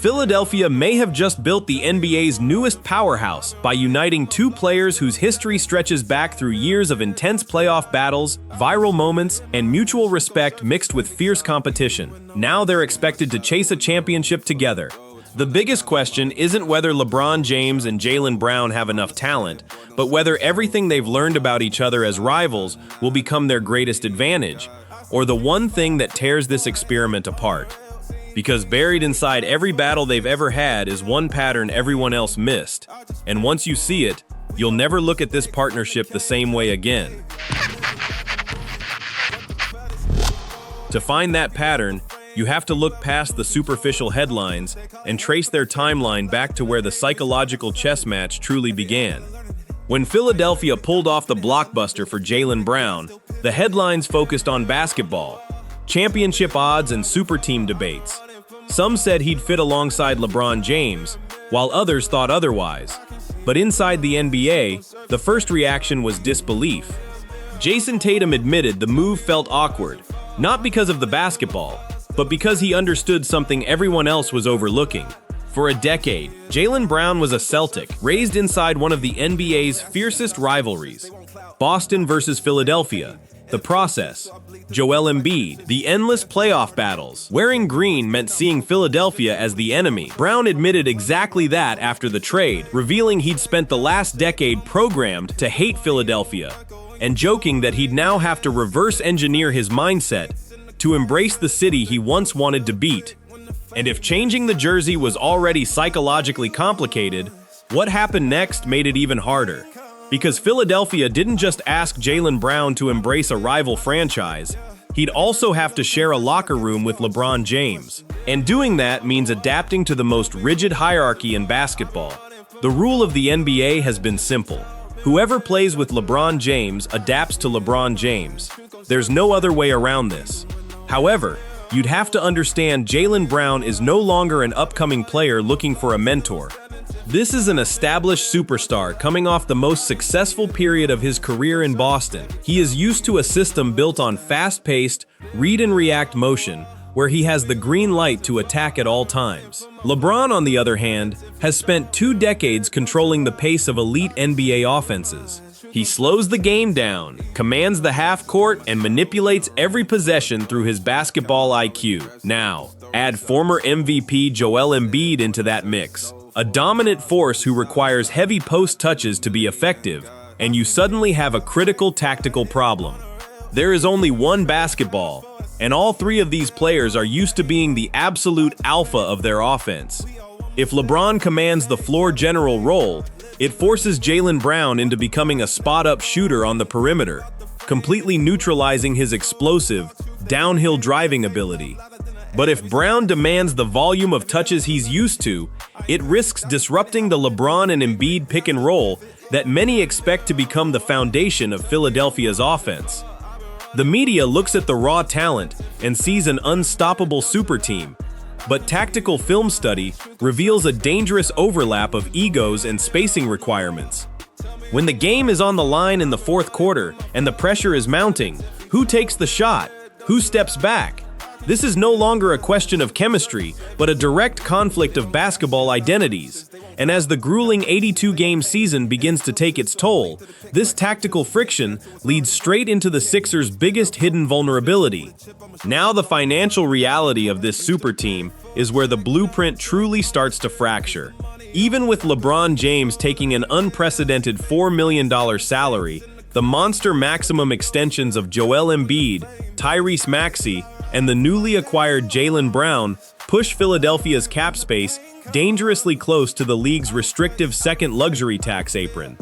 Philadelphia may have just built the NBA's newest powerhouse by uniting two players whose history stretches back through years of intense playoff battles, viral moments, and mutual respect mixed with fierce competition. Now they're expected to chase a championship together. The biggest question isn't whether LeBron James and Jaylen Brown have enough talent, but whether everything they've learned about each other as rivals will become their greatest advantage, or the one thing that tears this experiment apart. Because buried inside every battle they've ever had is one pattern everyone else missed. And once you see it, you'll never look at this partnership the same way again. To find that pattern, you have to look past the superficial headlines and trace their timeline back to where the psychological chess match truly began. When Philadelphia pulled off the blockbuster for Jaylen Brown, the headlines focused on basketball, championship odds, and superteam debates. Some said he'd fit alongside LeBron James, while others thought otherwise. But inside the NBA, the first reaction was disbelief. Jason Tatum admitted the move felt awkward, not because of the basketball, but because he understood something everyone else was overlooking. For a decade, Jaylen Brown was a Celtic, raised inside one of the NBA's fiercest rivalries, Boston versus Philadelphia. The process, Joel Embiid, the endless playoff battles. Wearing green meant seeing Philadelphia as the enemy. Brown admitted exactly that after the trade, revealing he'd spent the last decade programmed to hate Philadelphia, and joking that he'd now have to reverse engineer his mindset to embrace the city he once wanted to beat. And if changing the jersey was already psychologically complicated, what happened next made it even harder. Because Philadelphia didn't just ask Jaylen Brown to embrace a rival franchise, he'd also have to share a locker room with LeBron James. And doing that means adapting to the most rigid hierarchy in basketball. The rule of the NBA has been simple. Whoever plays with LeBron James adapts to LeBron James. There's no other way around this. However, you'd have to understand Jaylen Brown is no longer an upcoming player looking for a mentor. This is an established superstar coming off the most successful period of his career in Boston. He is used to a system built on fast-paced, read-and-react motion, where he has the green light to attack at all times. LeBron, on the other hand, has spent 2 decades controlling the pace of elite NBA offenses. He slows the game down, commands the half court, and manipulates every possession through his basketball IQ. Now, add former MVP Joel Embiid into that mix. A dominant force who requires heavy post touches to be effective, and you suddenly have a critical tactical problem. There is only one basketball, and all 3 of these players are used to being the absolute alpha of their offense. If LeBron commands the floor general role, it forces Jaylen Brown into becoming a spot-up shooter on the perimeter, completely neutralizing his explosive, downhill driving ability. But if Brown demands the volume of touches he's used to, it risks disrupting the LeBron and Embiid pick and roll that many expect to become the foundation of Philadelphia's offense. The media looks at the raw talent and sees an unstoppable super team, but tactical film study reveals a dangerous overlap of egos and spacing requirements. When the game is on the line in the 4th quarter and the pressure is mounting, who takes the shot? Who steps back? This is no longer a question of chemistry, but a direct conflict of basketball identities. And as the grueling 82-game season begins to take its toll, this tactical friction leads straight into the Sixers' biggest hidden vulnerability. Now the financial reality of this super team is where the blueprint truly starts to fracture. Even with LeBron James taking an unprecedented $4 million salary, the monster maximum extensions of Joel Embiid, Tyrese Maxey, and the newly acquired Jaylen Brown push Philadelphia's cap space dangerously close to the league's restrictive second luxury tax apron.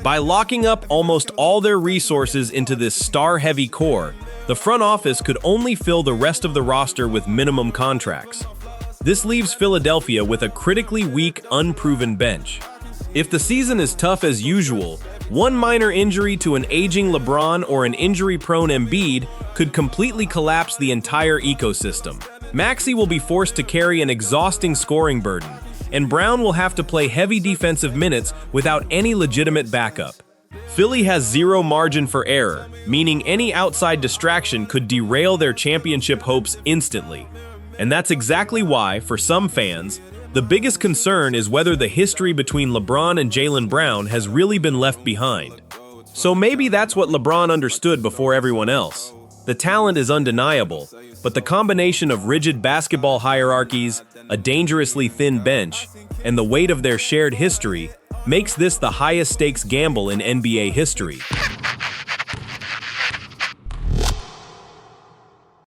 By locking up almost all their resources into this star-heavy core, the front office could only fill the rest of the roster with minimum contracts. This leaves Philadelphia with a critically weak, unproven bench. If the season is tough as usual, one minor injury to an aging LeBron or an injury-prone Embiid could completely collapse the entire ecosystem. Maxey will be forced to carry an exhausting scoring burden, and Brown will have to play heavy defensive minutes without any legitimate backup. Philly has zero margin for error, meaning any outside distraction could derail their championship hopes instantly. And that's exactly why, for some fans, the biggest concern is whether the history between LeBron and Jaylen Brown has really been left behind. So maybe that's what LeBron understood before everyone else. The talent is undeniable, but the combination of rigid basketball hierarchies, a dangerously thin bench, and the weight of their shared history makes this the highest stakes gamble in NBA history.